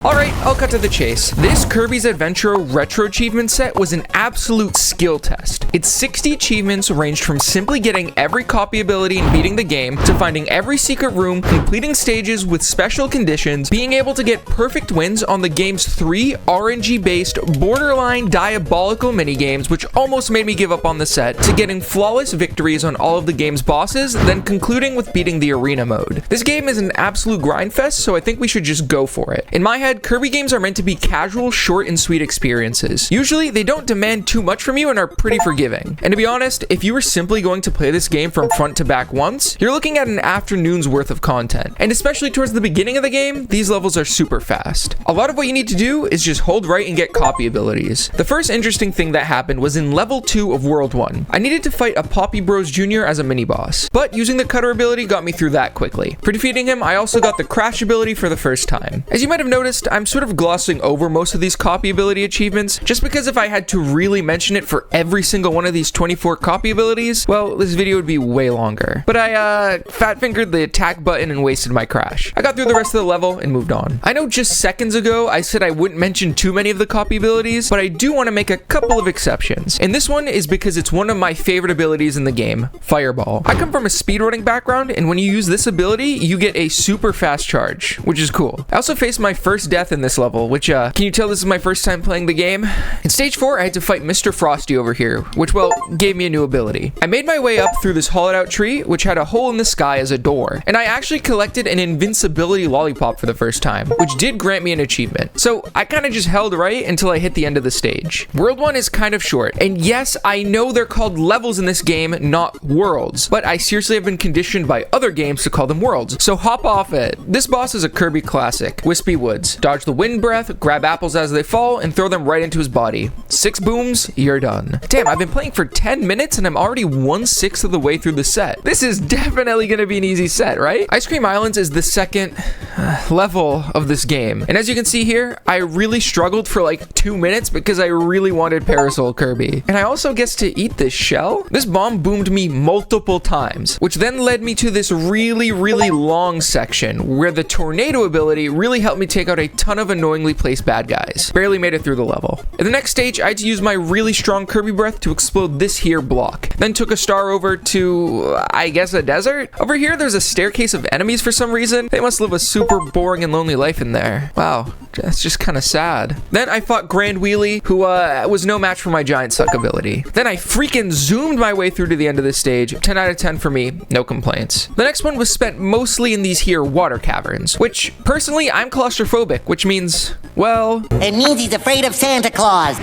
Alright, I'll cut to the chase. This Kirby's Adventure Retro Achievement set was an absolute skill test. Its 60 achievements ranged from simply getting every copy ability and beating the game, to finding every secret room, completing stages with special conditions, being able to get perfect wins on the game's 3 RNG-based borderline diabolical minigames, which almost made me give up on the set, to getting flawless victories on all of the game's bosses, then concluding with beating the arena mode. This game is an absolute grind fest, so I think we should just go for it. In my head, Kirby games are meant to be casual, short, and sweet experiences. Usually, they don't demand too much from you and are pretty forgiving. And to be honest, if you were simply going to play this game from front to back once, you're looking at an afternoon's worth of content. And especially towards the beginning of the game, these levels are super fast. A lot of what you need to do is just hold right and get copy abilities. The first interesting thing that happened was in level 2 of World 1. I needed to fight a Poppy Bros Jr. as a mini-boss, but using the cutter ability got me through that quickly. For defeating him, I also got the crash ability for the first time. As you might have noticed, I'm sort of glossing over most of these copy ability achievements, just because if I had to really mention it for every single one of these 24 copy abilities, well, this video would be way longer. But I fat-fingered the attack button and wasted my crash. I got through the rest of the level and moved on. I know just seconds ago I said I wouldn't mention too many of the copy abilities, but I do want to make a couple of exceptions. And this one is because it's one of my favorite abilities in the game, Fireball. I come from a speedrunning background, and when you use this ability, you get a super fast charge, which is cool. I also faced my first death in this level, which, can you tell this is my first time playing the game? In stage 4, I had to fight Mr. Frosty over here, which, well, gave me a new ability. I made my way up through this hollowed out tree, which had a hole in the sky as a door, and I actually collected an invincibility lollipop for the first time, which did grant me an achievement. So I kind of just held right until I hit the end of the stage. World 1 is kind of short, and yes, I know they're called levels in this game, not worlds, but I seriously have been conditioned by other games to call them worlds, so hop off it. This boss is a Kirby classic, Wispy Woods. Dodge the wind breath, grab apples as they fall, and throw them right into his body. 6 booms, you're done. Damn, I've been playing for 10 minutes and I'm already 1/6 of the way through the set. This is definitely gonna be an easy set, right? Ice Cream Islands is the second level of this game. And as you can see here, I really struggled for like 2 minutes because I really wanted Parasol Kirby. And I also guess to eat this shell? This bomb boomed me multiple times, which then led me to this really long section where the tornado ability really helped me take out a ton of annoyingly placed bad guys. Barely made it through the level. In the next stage, I had to use my really strong Kirby breath to explode this here block. Then took a star over to, I guess, a desert? Over here, there's a staircase of enemies for some reason. They must live a super boring and lonely life in there. Wow, that's just kind of sad. Then I fought Grand Wheelie, who was no match for my giant suck ability. Then I freaking zoomed my way through to the end of this stage. 10 out of 10 for me, no complaints. The next one was spent mostly in these here water caverns, which personally I'm claustrophobic, which means, well, it means he's afraid of Santa Claus.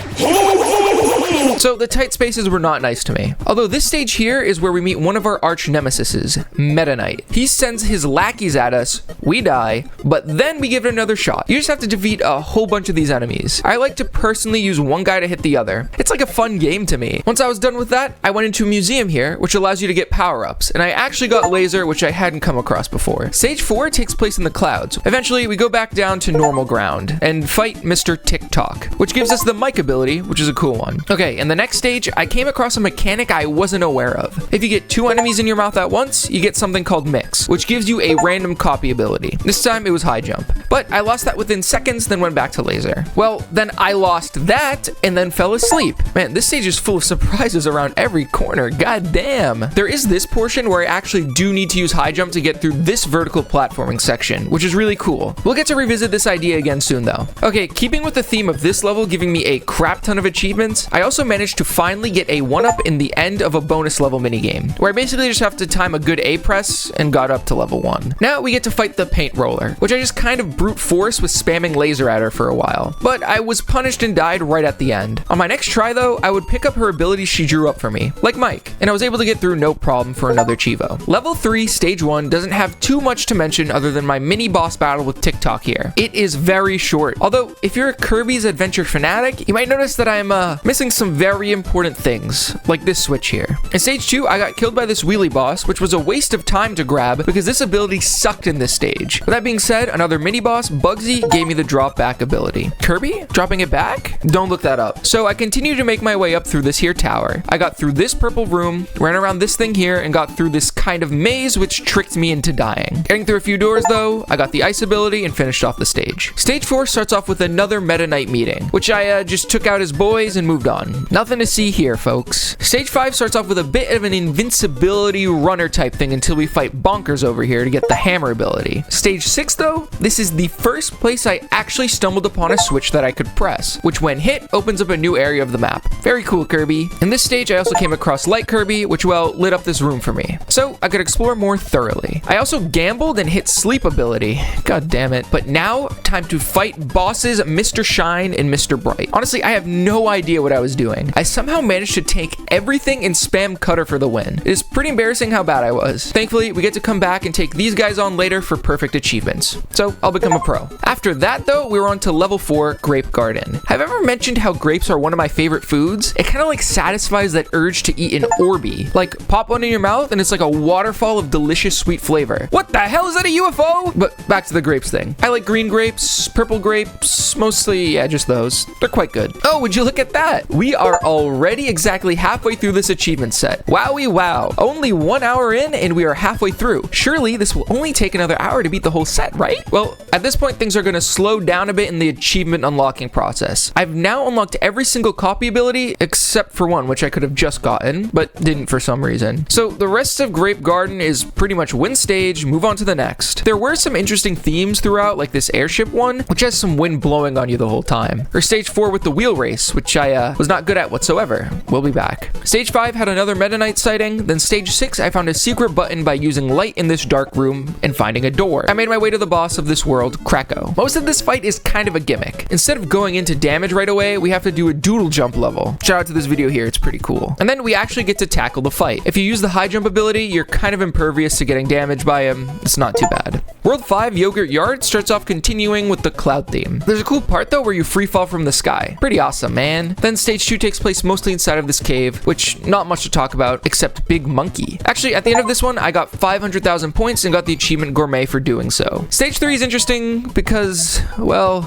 So the tight spaces were not nice to me. Although this stage here is where we meet one of our arch nemesises, Meta Knight. He sends his lackeys at us, we die, but then we give it another shot. You just have to defeat a whole bunch of these enemies. I like to personally use one guy to hit the other. It's like a fun game to me. Once I was done with that, I went into a museum here, which allows you to get power-ups, and I actually got Laser, which I hadn't come across before. Stage 4 takes place in the clouds. Eventually, we go back down to normal ground and fight Mr. TikTok, which gives us the mic ability, which is a cool one. Okay, in the next stage, I came across a mechanic I wasn't aware of. If you get 2 enemies in your mouth at once, you get something called Mix, which gives you a random copy ability. This time, it was high jump. But I lost that within seconds, then went back to Laser. Well, then I lost that, and then fell asleep. Man, this stage is full of surprises around every corner. God damn. There is this portion where I actually do need to use high jump to get through this vertical platforming section, which is really cool. We'll get to revisit this idea again soon, though. Okay, keeping with the theme of this level giving me a crap ton of achievements, I also managed to finally get a 1-up in the end of a bonus level minigame, where I basically just have to time a good A press and got up to level 1. Now we get to fight the paint roller, which I just kind of brute force with spamming Laser at her for a while, but I was punished and died right at the end. On my next try though, I would pick up her abilities she drew up for me, like Mike, and I was able to get through no problem for another Chivo. Level 3, stage 1 doesn't have too much to mention other than my mini boss battle with TikTok here. It is very short, although if you're a Kirby's Adventure fanatic, you might notice that I'm missing some very important things, like this switch here. In stage 2, I got killed by this wheelie boss, which was a waste of time to grab because this ability sucked in this stage. With that being said, another mini boss, Bugsy, gave me the drop back ability. Kirby? Dropping it back? Don't look that up. So I continued to make my way up through this here tower. I got through this purple room, ran around this thing here, and got through this kind of maze which tricked me into dying. Getting through a few doors though, I got the ice ability and finished off the stage. Stage 4 starts off with another Meta Knight meeting, which I just took out as boys and moved on. Nothing to see here, folks. Stage 5 starts off with a bit of an invincibility runner type thing until we fight Bonkers over here to get the hammer ability. Stage 6 though, this is the first place I actually stumbled upon a switch that I could press, which when hit opens up a new area of the map. Very cool, Kirby. In this stage I also came across Light Kirby, which well lit up this room for me, so I could explore more thoroughly. I also gambled and hit sleep ability, god damn it. But now time to fight bosses Mr. Shine and Mr. Bright. Honestly, I have no idea what I was doing. I somehow managed to tank everything and spam Cutter for the win. It is pretty embarrassing how bad I was. Thankfully, we get to come back and take these guys on later for perfect achievements, so I'll become a pro. After that though, we were on to level 4, Grape Garden. Have I ever mentioned how grapes are one of my favorite foods? It kind of like satisfies that urge to eat an Orby. Like pop one in your mouth and it's like a waterfall of delicious sweet flavor. What the hell, is that a UFO? But back to the grapes thing. I like green grapes, purple grapes, mostly, yeah, just those. They're quite good. Oh, would you look at that? We are already exactly halfway through this achievement set. Wowie wow. Only 1 hour in and we are halfway through. Surely this will only take another hour to beat the whole set, right? Well, at this point things are going to slow down a bit in the achievement unlocking process. I've now unlocked every single copy ability except for one, which I could have just gotten, but didn't for some reason. So the rest of Grape Garden is pretty much win stage, move on to the next. There were some interesting themes throughout, like this airship one, which has some wind blowing on you the whole time. Or stage 4 with the wheel race, which I was not good at whatsoever. We'll be back. Stage 5 had another Meta Knight sighting. Then stage 6, I found a secret button by using light in this dark room and finding a door. I made my way to the boss of this world, Krakow. Most of this fight is kind of a gimmick. Instead of going into damage right away, we have to do a doodle jump level. Shout out to this video here, it's pretty cool. And then we actually get to tackle the fight. If you use the high jump ability, you're kind of impervious to getting damaged by him. It's not too bad. World 5 Yogurt Yard starts off continuing with the cloud theme. There's a cool part though where you free fall from the sky. Pretty awesome, man. Then stage 2 takes place mostly inside of this cave, which not much to talk about except Big Monkey. Actually, at the end of this one, I got 500,000 points and got the achievement Gourmet for doing so. Stage 3 is interesting because, well,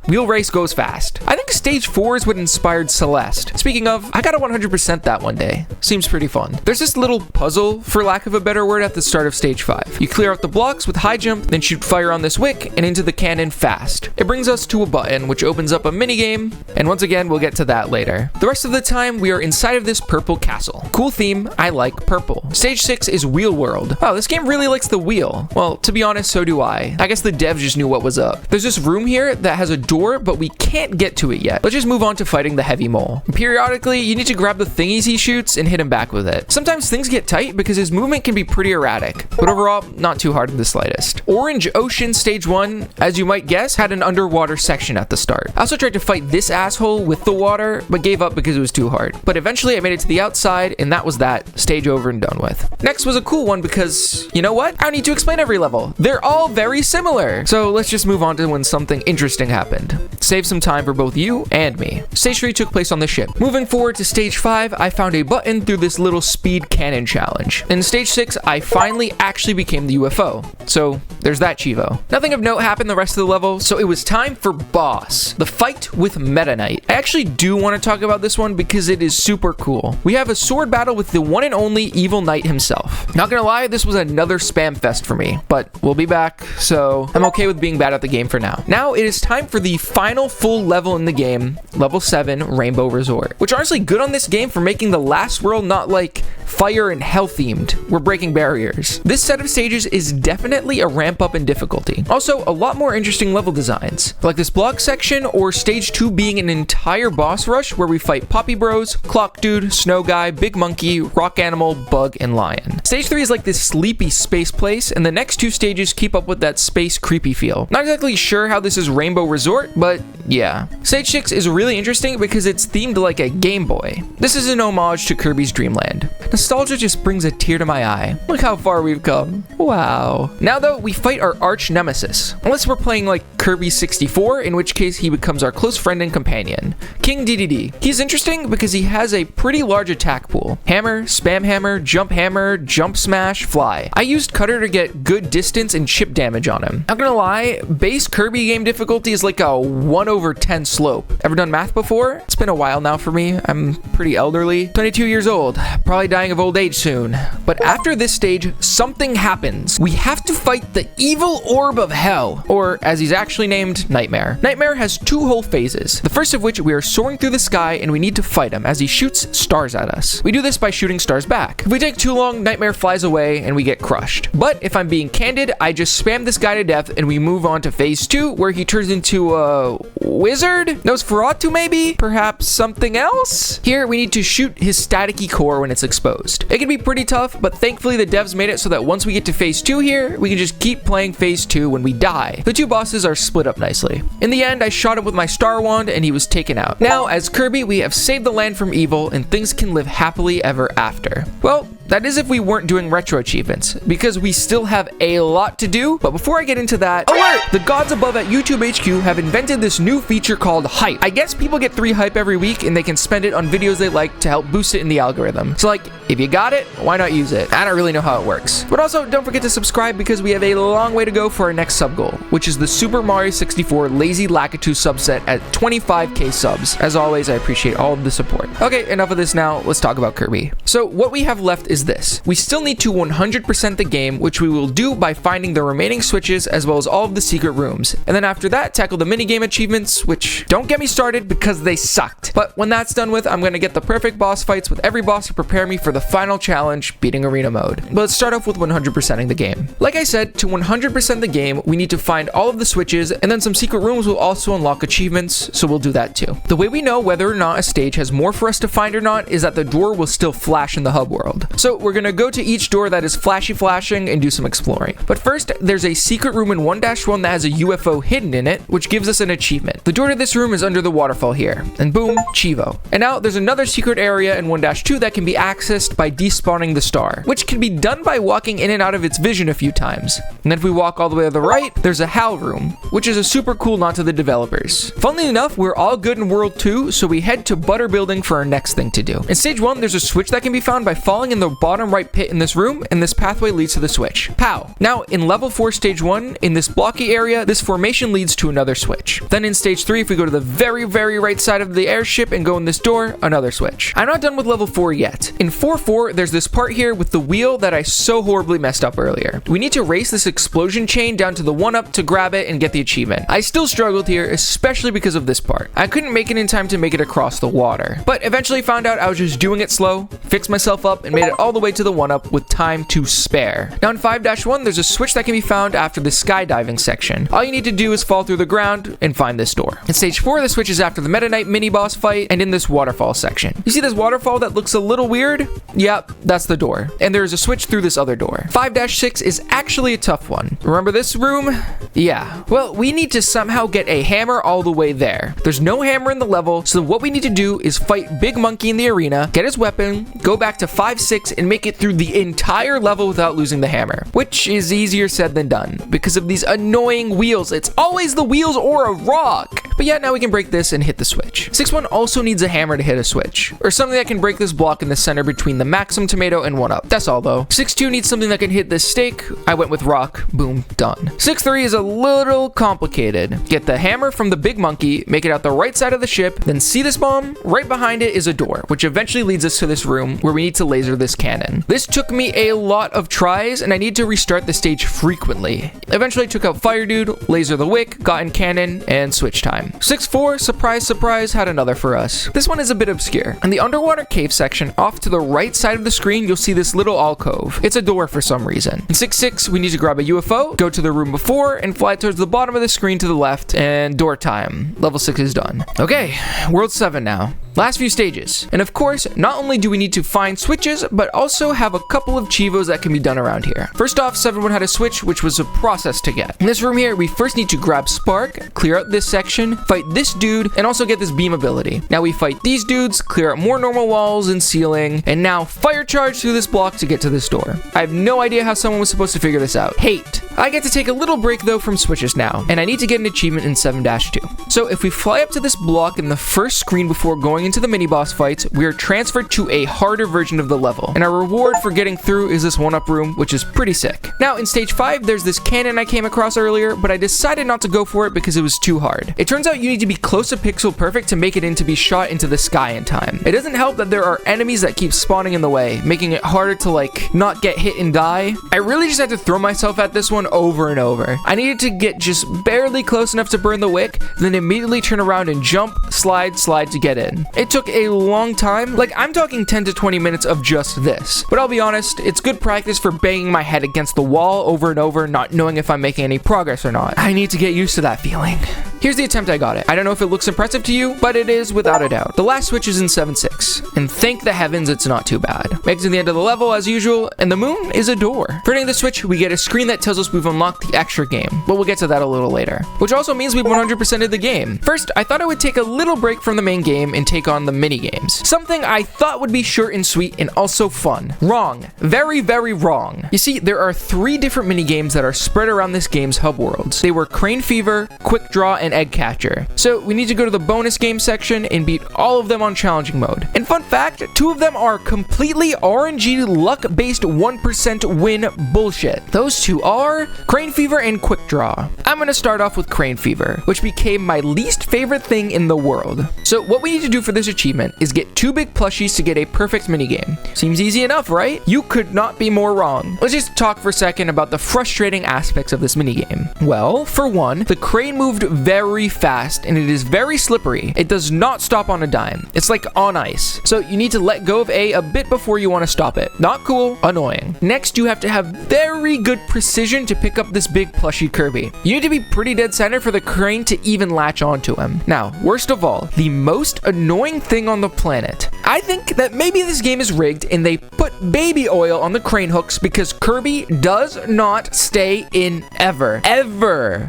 wheel race goes fast. I think stage 4 is what inspired Celeste. Speaking of, I gotta 100% that one day. Seems pretty fun. There's this little puzzle, for lack of a better word, at the start of stage 5. You clear out the blocks with high jump, then shoot fire on this wick and into the cannon fast. It brings us to a button, which opens up a minigame, and once again, we'll get to that later. The rest of the time, we are inside of this purple castle. Cool theme, I like purple. Stage 6 is Wheel World. Wow, this game really likes the wheel. Well, to be honest, so do I. I guess the devs just knew what was up. There's this room here that has a door, but we can't get to it yet. Let's just move on to fighting the heavy mole. Periodically, you need to grab the thingies he shoots and hit him back with it. Sometimes things get tight because his movement can be pretty erratic, but overall, not too hard in the slightest. Orange Ocean Stage 1, as you might guess, had an underwater section at the start. I also tried to fight this asshole with the water, but gave up because it was too hard. But eventually I made it to the outside, and that was that. Stage over and done with. Next was a cool one because, you know what? I don't need to explain every level. They're all very similar. So let's just move on to when something interesting happened. Save some time for both you and me. Stage 3 took place on the ship. Moving forward to stage 5, I found a button through this little speed cannon challenge. In stage 6, I finally actually became the UFO. So there's that Chivo. Nothing of note happened the rest of the level, so it was time for boss. The fight with Meta Knight. I actually do want to talk about this one because it is super cool. We have a sword battle with the one and only Evil Knight himself. Not gonna lie, this was another spam fest for me, but we'll be back, so I'm okay with being bad at the game for now. Now it is time for the final full level in the game, level 7, Rainbow Resort, which honestly good on this game for making the last world not like fire and hell themed. We're breaking barriers. This set of stages is definitely a ramp up in difficulty. Also, a lot more interesting level designs, like this block section or stage 2 being an entire boss rush where we fight Poppy Bros, Clock Dude, Snow Guy, Big Monkey, Rock Animal, Bug, and Lion. Stage 3 is like this sleepy space place, and the next 2 stages keep up with that space creepy feel. Not exactly sure how this is Rainbow Resort, but yeah. Stage 6 is really interesting because it's themed like a Game Boy. This is an homage to Kirby's Dream Land. Nostalgia just brings a tear to my eye. Look how far we've come. Wow. Now though, we fight our arch nemesis. Unless we're playing like Kirby 64, in which case he becomes our close friend and companion, King DDD. He's interesting because he has a pretty large attack pool. Hammer, spam hammer, jump smash, fly. I used cutter to get good distance and chip damage on him. Not gonna lie, base Kirby game difficulty is like a 1/10 slope. Ever done math before? It's been a while now for me. I'm pretty elderly. 22 years old. Probably dying of old age soon. But after this stage, something happens. We have to fight the evil orb of hell, or as he's actually named, Nightmare. Nightmare has two whole phases. The first of which we are soaring through the sky and we need to fight him as he shoots stars at us. We do this by shooting stars back. If we take too long, Nightmare flies away and we get crushed. But if I'm being candid, I just spam this guy to death and we move on to phase 2 where he turns into a wizard? Nosferatu maybe? Perhaps something else? Here we need to shoot his staticky core when it's exposed. It can be pretty tough, but thankfully the devs made it so that once we get to phase 2 here, we can just keep playing phase 2 when we die. The two bosses are split up nicely. In the end, I shot him with my star wand and he was taken out. Now, as Kirby, we have saved the land from evil and things can live happily ever after. Well, that is if we weren't doing retro achievements, because we still have a lot to do. But before I get into that, alert! The gods above at YouTube HQ have invented this new feature called hype. I guess people get 3 hype every week and they can spend it on videos they like to help boost it in the algorithm. So like, if you got it, why not use it? I don't really know how it works. But also, don't forget to subscribe because we have a long way to go for our next sub goal, which is the Super Mario 64 Lazy Lakitu subset at 25k subs. As always, I appreciate all of the support. Okay, enough of this now. Let's talk about Kirby. So what we have left is this. We still need to 100% the game, which we will do by finding the remaining switches as well as all of the secret rooms. And then after that, tackle the minigame achievements, which don't get me started because they sucked. But when that's done with, I'm going to get the perfect boss fights with every boss to prepare me for the final challenge, beating arena mode. But let's start off with 100%ing the game. Like I said, to 100% the game, we need to find all of the switches, and then some secret rooms will also unlock achievements, so we'll do that too. The way we know whether or not a stage has more for us to find or not is that the door will still flash in the hub world. So we're going to go to each door that is flashing and do some exploring. But first, there's a secret room in 1-1 that has a UFO hidden in it, which gives us an achievement. The door to this room is under the waterfall here, and boom, Chivo. And now there's another secret area in 1-2 that can be accessed by despawning the star, which can be done by walking in and out of its vision a few times. And then if we walk all the way to the right, there's a HAL room, which is a super cool nod to the developers. Funnily enough, we're all good in World 2, so we head to Butter Building for our next thing to do. In Stage 1, there's a switch that can be found by falling in the bottom right pit in this room, and this pathway leads to the switch. Pow! Now, in Level 4 Stage 1, in this blocky area, this formation leads to another switch. Then in Stage 3, if we go to the very right side of the airship and go in this door, another switch. I'm not done with Level 4 yet. In 4-4, there's this part here with the wheel that I so horribly messed up earlier. We need to race this explosion chain down to the 1-up to grab it and get the achievement. I still struggled here, especially because of this part. I couldn't make it in time to make it across the water, but eventually found out I was just doing it slow, fixed myself up, and made it all the way to the 1-up with time to spare. Now in 5-1, there's a switch that can be found after the skydiving section. All you need to do is fall through the ground and find this door. In Stage 4, the switch is after the Meta Knight mini boss fight and in this waterfall section. You see this waterfall that looks a little weird? Yep, that's the door. And there's a switch through this other door. 5-6 is actually a tough one. Remember this room? Yeah. Well, we need to somehow get a hammer all the way there. There's no hammer in the level, so what we need to do is fight Big Monkey in the arena, get his weapon, go back to 5-6, and make it through the entire level without losing the hammer, which is easier said than done because of these annoying wheels. It's always the wheels or a rock. But yeah, now we can break this and hit the switch. 6-1 also needs a hammer to hit a switch, or something that can break this block in the center between the Maxim Tomato and 1-up. That's all though. 6-2 needs something that can hit this stake. I went with rock. Boom, done. 6-3 is a little complicated. Get the hammer from the Big Monkey, make it out the right side of the ship, then see this bomb? Right behind it is a door, which eventually leads us to this room where we need to laser this cannon. This took me a lot of tries, and I need to restart the stage frequently. Eventually took out Fire Dude, laser the wick, got in cannon, and switch time. 6-4, surprise, had another for us. This one is a bit obscure. In the underwater cave section, off to the right side of the screen, you'll see this little alcove. It's a door for some reason. In 6-6, we need to grab a UFO, go to the room before, and fly towards the bottom of the screen to the left, and door time. Level 6 is done. Okay, World 7 now. Last few stages. And of course, not only do we need to find switches, but also have a couple of chivos that can be done around here. First off, 7-1 had a switch, which was a process to get. In this room here, we first need to grab Spark, clear out this section, fight this dude, and also get this beam ability. Now we fight these dudes, clear out more normal walls and ceiling, and now fire charge through this block to get to this door. I have no idea how someone was supposed to figure this out. Hate. I get to take a little break though from switches now, and I need to get an achievement in 7-2. So if we fly up to this block in the first screen before going into the mini boss fights, we are transferred to a harder version of the level, and our reward for getting through is this 1-up room, which is pretty sick. Now in stage 5, there's this cannon I came across earlier, but I decided not to go for it because it was too hard. It turns out you need to be close to pixel perfect to make it in to be shot into the sky in time. It doesn't help that there are enemies that keep spawning in the way, making it harder to like not get hit and die. I really just had to throw myself at this one over and over. I needed to get just barely close enough to burn the wick, then immediately turn around and jump, slide to get in. It took a long time, like I'm talking 10 to 20 minutes of just this. But I'll be honest, it's good practice for banging my head against the wall over and over, not knowing if I'm making any progress or not. I need to get used to that feeling. Here's the attempt I got it. I don't know if it looks impressive to you, but it is without a doubt. The last switch is in 7-6, and thank the heavens it's not too bad. Makes it to the end of the level as usual, and the moon is a door. For hitting the switch, we get a screen that tells us we've unlocked the extra game, but we'll get to that a little later. Which also means we've 100%ed the game. First, I thought I would take a little break from the main game and take on the mini games. Something I thought would be short and sweet and also fun. Wrong. Very, very wrong. You see, there are 3 different mini games that are spread around this game's hub worlds. They were Crane Fever, Quick Draw, and Egg Catcher. So we need to go to the bonus game section and beat all of them on challenging mode. And fun fact, 2 of them are completely RNG luck-based 1% win bullshit. Those 2 are Crane Fever and Quick Draw. I'm gonna start off with Crane Fever, which became my least favorite thing in the world. So what we need to do for this achievement is get 2 big plushies to get a perfect minigame. Seems easy enough, right? You could not be more wrong. Let's just talk for a second about the frustrating aspects of this minigame. Well, for one, the crane moved very fast and it is very slippery. It does not stop on a dime. It's like on ice. So you need to let go of A bit before you want to stop it. Not cool, annoying. Next, you have to have very good precision to pick up this big plushie Kirby. You need to be pretty dead center for the crane to even latch onto him. Now, worst of all, the most annoying thing on the planet. I think that maybe this game is rigged and they put baby oil on the crane hooks because Kirby does not stay in ever.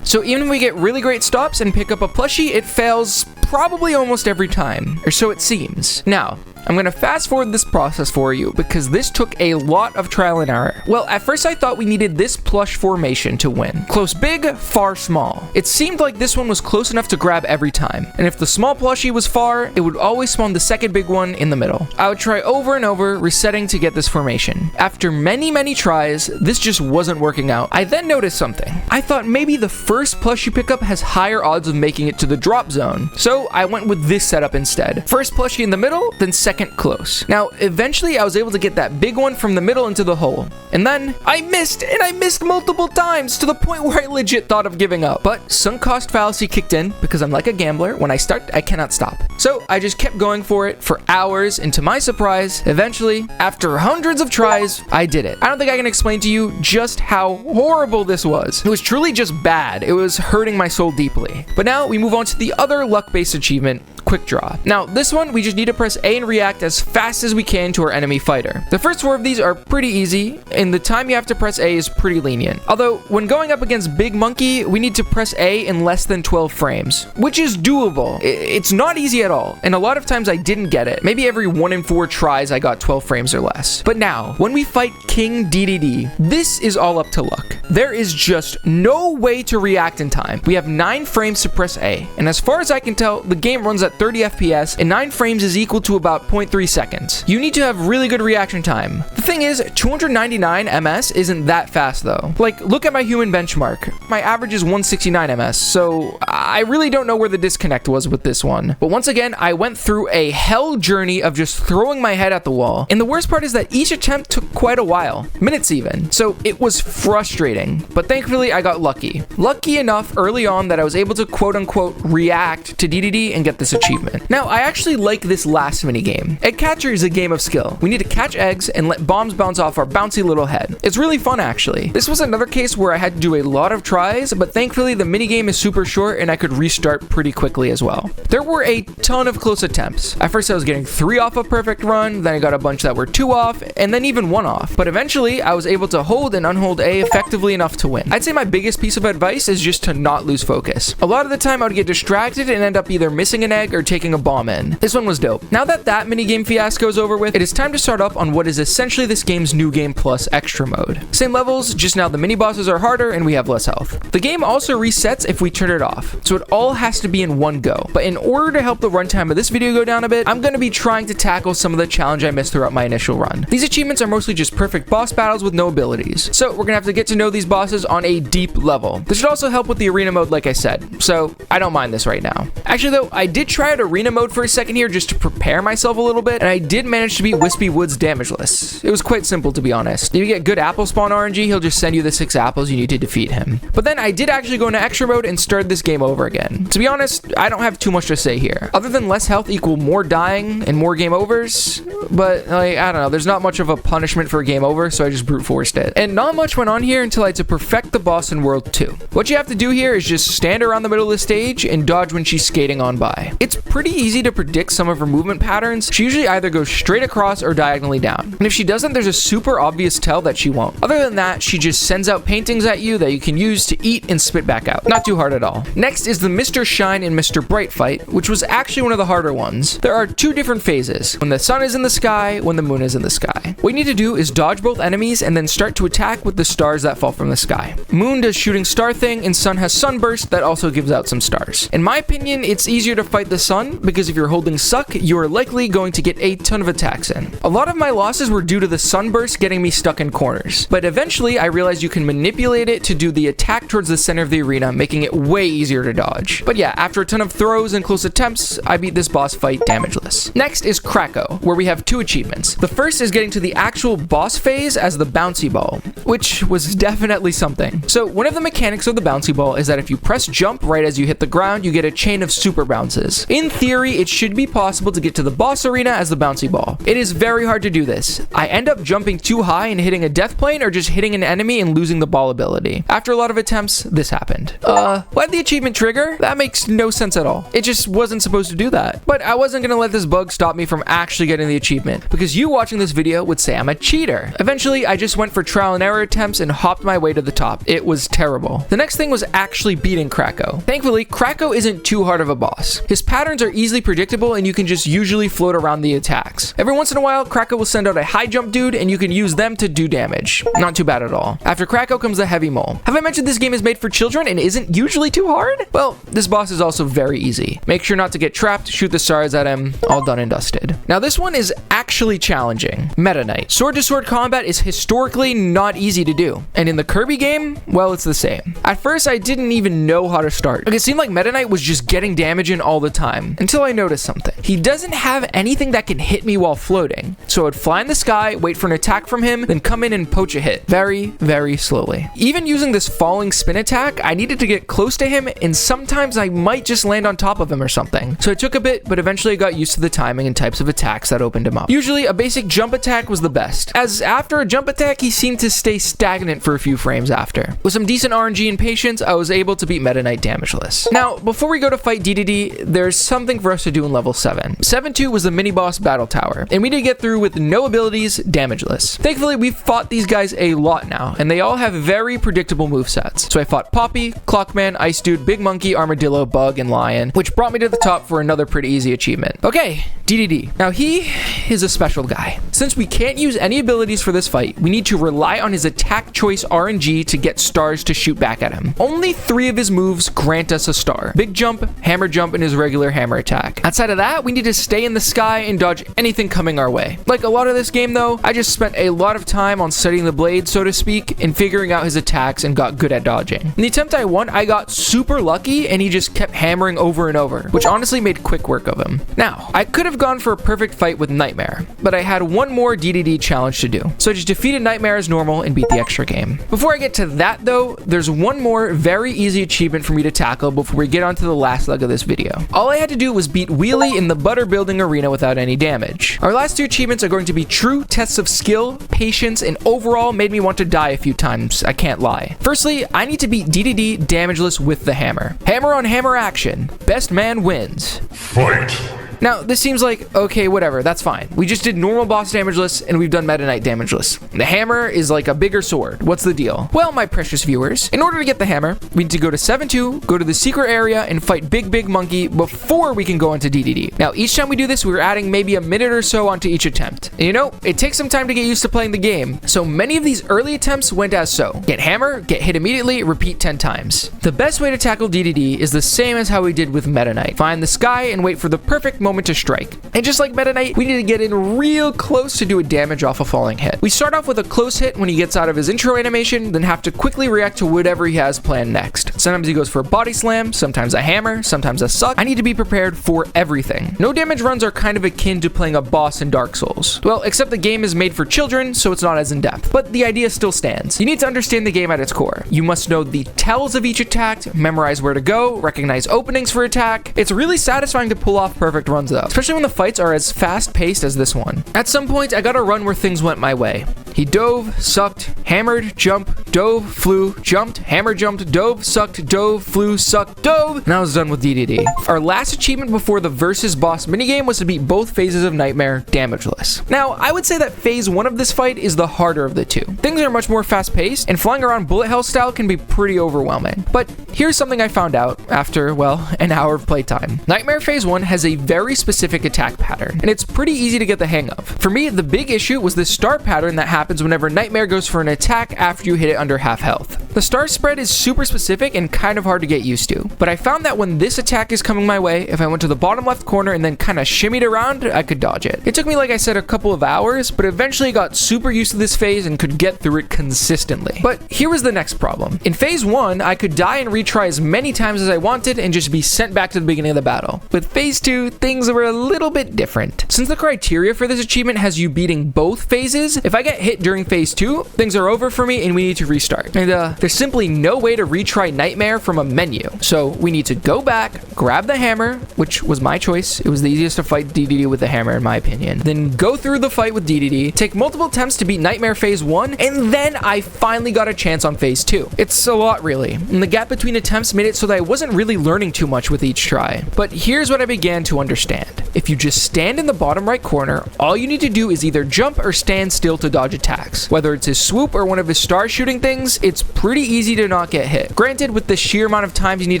So even if we get really great stops and pick up a plushie, it fails probably almost every time, or so it seems. Now, I'm gonna fast forward this process for you because this took a lot of trial and error. Well, at first I thought we needed this plush formation to win. Close big, far small. It seemed like this one was close enough to grab every time. And if the small plushie was far, it would always spawn the second big one in the middle. I would try over and over, resetting to get this formation. After many tries, this just wasn't working out. I then noticed something. I thought maybe the first plushie pickup has higher odds of making it to the drop zone. So I went with this setup instead. First plushie in the middle, then second close. Now, eventually I was able to get that big one from the middle into the hole. And then I missed multiple times to the point where I legit thought of giving up. But sunk cost fallacy kicked in because I'm like a gambler. When I start, I cannot stop. So I just kept going for it for hours, and to my surprise, eventually, after hundreds of tries, I did it. I don't think I can explain to you just how horrible this was. It was truly just bad. It was hurting my soul deeply. But now we move on to the other luck-based achievement, Quick Draw. Now, this one, we just need to press A and react as fast as we can to our enemy fighter. The first 4 of these are pretty easy, and the time you have to press A is pretty lenient. Although, when going up against Big Monkey, we need to press A in less than 12 frames, which is doable. It's not easy at all, and a lot of times I didn't get it. Maybe every 1 in 4 tries I got 12 frames or less. But now, when we fight King DDD, this is all up to luck. There is just no way to react in time. We have 9 frames to press A, and as far as I can tell, the game runs at 30 FPS, and 9 frames is equal to about 0.3 seconds. You need to have really good reaction time. The thing is, 299 ms isn't that fast though. Like, look at my human benchmark. My average is 169 ms, so I really don't know where the disconnect was with this one. But once again, I went through a hell journey of just throwing my head at the wall. And the worst part is that each attempt took quite a while, minutes even. So it was frustrating. cheating, but thankfully I got lucky. Lucky enough early on that I was able to quote-unquote react to DDD and get this achievement. Now, I actually like this last minigame. Egg Catcher is a game of skill. We need to catch eggs and let bombs bounce off our bouncy little head. It's really fun, actually. This was another case where I had to do a lot of tries, but thankfully the minigame is super short and I could restart pretty quickly as well. There were a ton of close attempts. At first I was getting 3 off a perfect run, then I got a bunch that were 2 off, and then even 1 off. But eventually I was able to hold and unhold A effectively enough to win. I'd say my biggest piece of advice is just to not lose focus. A lot of the time I would get distracted and end up either missing an egg or taking a bomb in. This one was dope. Now that minigame fiasco is over with, it is time to start up on what is essentially this game's new game plus extra mode. Same levels, just now the mini bosses are harder and we have less health. The game also resets if we turn it off, so it all has to be in one go. But in order to help the runtime of this video go down a bit, I'm going to be trying to tackle some of the challenge I missed throughout my initial run. These achievements are mostly just perfect boss battles with no abilities, so we're going to have to get to know these bosses on a deep level. This should also help with the arena mode like I said, so I don't mind this right now. Actually though, I did try out arena mode for a second here just to prepare myself a little bit, and I did manage to beat Wispy Woods damageless. It was quite simple, to be honest. If you get good apple spawn RNG, he'll just send you the 6 apples you need to defeat him. But then I did actually go into extra mode and start this game over again. To be honest, I don't have too much to say here, other than less health equal more dying and more game overs, but like, I don't know, there's not much of a punishment for a game over, so I just brute forced it. And not much went on here until I had to perfect the boss in World 2. What you have to do here is just stand around the middle of the stage and dodge when she's skating on by. It's pretty easy to predict some of her movement patterns. She usually either goes straight across or diagonally down. And if she doesn't, there's a super obvious tell that she won't. Other than that, she just sends out paintings at you that you can use to eat and spit back out. Not too hard at all. Next is the Mr. Shine and Mr. Bright fight, which was actually one of the harder ones. There are 2 different phases: when the sun is in the sky, when the moon is in the sky. What you need to do is dodge both enemies and then start to attack with the stars that fall from the sky. Moon does shooting star thing and sun has sunburst that also gives out some stars. In my opinion, it's easier to fight the sun because if you're holding suck, you are likely going to get a ton of attacks in. A lot of my losses were due to the sunburst getting me stuck in corners, but eventually I realized you can manipulate it to do the attack towards the center of the arena, making it way easier to dodge. But yeah, after a ton of throws and close attempts, I beat this boss fight damageless. Next is Krakow, where we have 2 achievements. The first is getting to the actual boss phase as the bouncy ball, which was definitely something. So one of the mechanics of the bouncy ball is that if you press jump right as you hit the ground, you get a chain of super bounces. In theory, it should be possible to get to the boss arena as the bouncy ball. It is very hard to do this. I end up jumping too high and hitting a death plane or just hitting an enemy and losing the ball ability. After a lot of attempts, this happened. Why'd the achievement trigger? That makes no sense at all. It just wasn't supposed to do that. But I wasn't gonna let this bug stop me from actually getting the achievement, because you watching this video would say I'm a cheater. Eventually, I just went for trial and error attempts and hopped my way to the top. It was terrible. The next thing was actually beating Krakow. Thankfully, Krakow isn't too hard of a boss. His patterns are easily predictable and you can just usually float around the attacks. Every once in a while, Krakow will send out a high jump dude and you can use them to do damage. Not too bad at all. After Krakow comes the heavy mole. Have I mentioned this game is made for children and isn't usually too hard? Well, this boss is also very easy. Make sure not to get trapped, shoot the stars at him, all done and dusted. Now this one is actually challenging. Meta Knight. Sword to sword combat is historically not easy to do. And in the Kirby game, well, it's the same. At first, I didn't even know how to start. Like, it seemed like Meta Knight was just getting damage in all the time, until I noticed something. He doesn't have anything that can hit me while floating. So I'd fly in the sky, wait for an attack from him, then come in and poach a hit. Very, very slowly. Even using this falling spin attack, I needed to get close to him, and sometimes I might just land on top of him or something. So it took a bit, but eventually I got used to the timing and types of attacks that opened him up. Usually, a basic jump attack was the best, as after a jump attack, he seemed to stay stagnant for a few frames after. With some decent RNG and patience, I was able to beat Meta Knight damageless. Now, before we go to fight DDD, there's something for us to do in level 7. 7-2 was the mini-boss battle tower, and we did get through with no abilities, damageless. Thankfully, we've fought these guys a lot now, and they all have very predictable movesets. So I fought Poppy, Clockman, Ice Dude, Big Monkey, Armadillo, Bug, and Lion, which brought me to the top for another pretty easy achievement. Okay, DDD. Now he is a special guy. Since we can't use any abilities for this fight, we need to rely on his attack choice RNG to get stars to shoot back at him. Only 3 of his moves grant us a star. Big jump, hammer jump, and his regular hammer attack. Outside of that, we need to stay in the sky and dodge anything coming our way. Like a lot of this game though, I just spent a lot of time on studying the blade, so to speak, and figuring out his attacks and got good at dodging. In the attempt I won, I got super lucky and he just kept hammering over and over, which honestly made quick work of him. Now, I could have gone for a perfect fight with Nightmare, but I had one more DDD challenge to do. So I just defeated Nightmare as normal and beat the extra game. Before I get to that though, there's one more very easy achievement for me to tackle before we get on to the last leg of this video. All I had to do was beat Wheelie in the butter building arena without any damage. Our last two achievements are going to be true tests of skill, patience, and overall made me want to die a few times, I can't lie. Firstly, I need to beat DDD damageless with the hammer. Hammer on hammer action. Best man wins. Fight! Now, this seems like, okay, whatever, that's fine. We just did normal boss damageless, and we've done Meta Knight damageless. The hammer is like a bigger sword. What's the deal? Well, my precious viewers, in order to get the hammer, we need to go to 7-2, go to the secret area, and fight Big Monkey before we can go into DDD. Now, each time we do this, we're adding maybe a minute or so onto each attempt. And you know, it takes some time to get used to playing the game, so many of these early attempts went as so. Get hammer, get hit immediately, repeat 10 times. The best way to tackle DDD is the same as how we did with Meta Knight. Find the sky and wait for the perfect moment to strike. And just like Meta Knight, we need to get in real close to do a damage off a falling hit. We start off with a close hit when he gets out of his intro animation, then have to quickly react to whatever he has planned next. Sometimes he goes for a body slam, sometimes a hammer, sometimes a suck. I need to be prepared for everything. No damage runs are kind of akin to playing a boss in Dark Souls. Well, except the game is made for children, so it's not as in-depth. But the idea still stands. You need to understand the game at its core. You must know the tells of each attack, memorize where to go, recognize openings for attack. It's really satisfying to pull off perfect runs though, especially when the fights are as fast-paced as this one. At some point, I got a run where things went my way. He dove, sucked, hammered, jumped, dove, flew, jumped, hammer jumped, dove, sucked, dove, flew, sucked, dove, and I was done with DDD. Our last achievement before the versus boss minigame was to beat both phases of Nightmare damageless. Now, I would say that phase 1 of this fight is the harder of the two. Things are much more fast-paced, and flying around bullet hell style can be pretty overwhelming. But here's something I found out after, well, an hour of playtime. Nightmare phase 1 has a very specific attack pattern, and it's pretty easy to get the hang of. For me, the big issue was the start pattern that happens whenever Nightmare goes for an attack after you hit it under half health. The star spread is super specific and kind of hard to get used to, but I found that when this attack is coming my way, if I went to the bottom left corner and then kind of shimmied around, I could dodge it. It took me, like I said, a couple of hours, but eventually got super used to this phase and could get through it consistently. But here was the next problem. In phase 1, I could die and retry as many times as I wanted and just be sent back to the beginning of the battle. With phase 2, things were a little bit different. Since the criteria for this achievement has you beating both phases, if I get hit during phase 2, things are over for me and we need to restart. And there's simply no way to retry Nightmare from a menu. So we need to go back, grab the hammer, which was my choice. It was the easiest to fight DDD with the hammer in my opinion. Then go through the fight with DDD, take multiple attempts to beat Nightmare phase 1, and then I finally got a chance on phase 2. It's a lot really, and the gap between attempts made it so that I wasn't really learning too much with each try. But here's what I began to understand. If you just stand in the bottom right corner, all you need to do is either jump or stand still to dodge attacks. Whether it's his swoop or one of his star shooting things, it's pretty easy to not get hit. Granted, with the sheer amount of times you need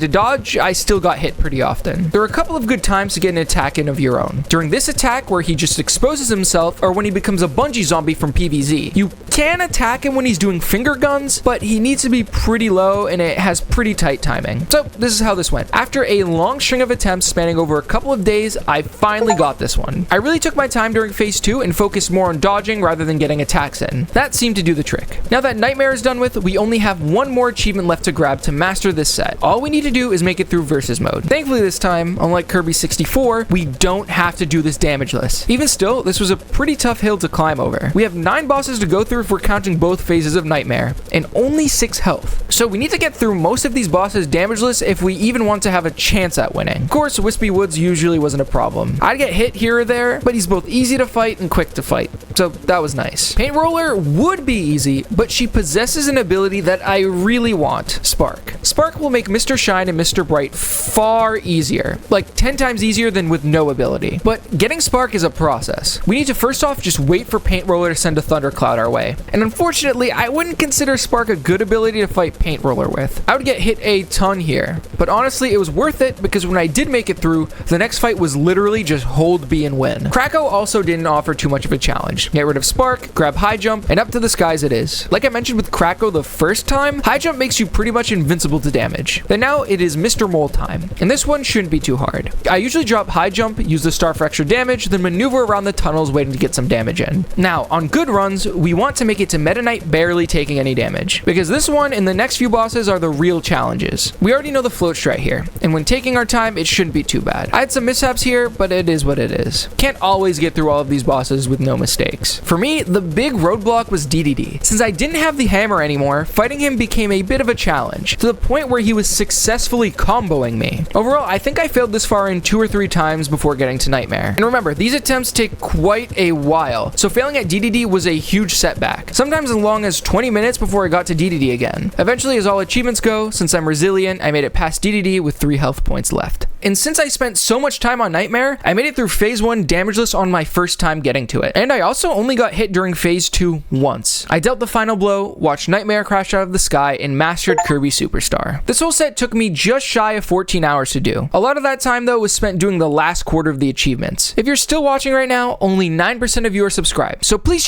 to dodge, I still got hit pretty often. There are a couple of good times to get an attack in of your own. During this attack where he just exposes himself, or when he becomes a bungee zombie from PvZ. You can attack him when he's doing finger guns, but he needs to be pretty low and it has pretty tight timing. So this is how this went. After a long string of attempts spanning over a couple of days, I finally got this one. I really took my time during phase 2 and focused more on dodging rather than getting attacks in. That seemed to do the trick. Now that Nightmare is done with, we only have one more achievement left to grab to master this set. All we need to do is make it through versus mode. Thankfully this time, unlike Kirby 64, we don't have to do this damageless. Even still, this was a pretty tough hill to climb over. We have 9 bosses to go through if we're counting both phases of Nightmare, and only 6 health. So we need to get through most of these bosses damageless if we even want to have a chance at winning. Of course, Wispy Woods usually wasn't a problem. I'd get hit here or there, but he's both easy to fight and quick to fight, so that was nice. Paint Roller would be easy, but she possesses an ability that I really want, Spark. Spark will make Mr. Shine and Mr. Bright far easier, like 10 times easier than with no ability. But getting Spark is a process. We need to first off just wait for Paint Roller to send a thundercloud our way. And unfortunately, I wouldn't consider Spark a good ability to fight Paint Roller with. I would get hit a ton here, but honestly, it was worth it because when I did make it through, the next fight was literally just hold B and win. Krakow also didn't offer too much of a challenge. Get rid of Spark, grab High Jump, and up to the skies it is. Like I mentioned with Krakow the first time, High Jump makes you pretty much invincible to damage. Then now it is Mr. Mole time, and this one shouldn't be too hard. I usually drop High Jump, use the star for extra damage, then maneuver around the tunnels waiting to get some damage in. Now, on good runs, we want to make it to Meta Knight barely taking any damage, because this one and the next few bosses are the real challenges. We already know the float strat here, and when taking our time, it shouldn't be too bad. I had some mishaps here, but but it is what it is. Can't always get through all of these bosses with no mistakes. For me, the big roadblock was DDD. Since I didn't have the hammer anymore, fighting him became a bit of a challenge, to the point where he was successfully comboing me. Overall, I think I failed this far in 2 or 3 times before getting to Nightmare. And remember, these attempts take quite a while, so failing at DDD was a huge setback, sometimes as long as 20 minutes before I got to DDD again. Eventually, as all achievements go, since I'm resilient, I made it past DDD with 3 health points left. And since I spent so much time on Nightmare, I made it through Phase 1 damageless on my first time getting to it. And I also only got hit during Phase 2 once. I dealt the final blow, watched Nightmare crash out of the sky, and mastered Kirby Superstar. This whole set took me just shy of 14 hours to do. A lot of that time though was spent doing the last quarter of the achievements. If you're still watching right now, only 9% of you are subscribed, so please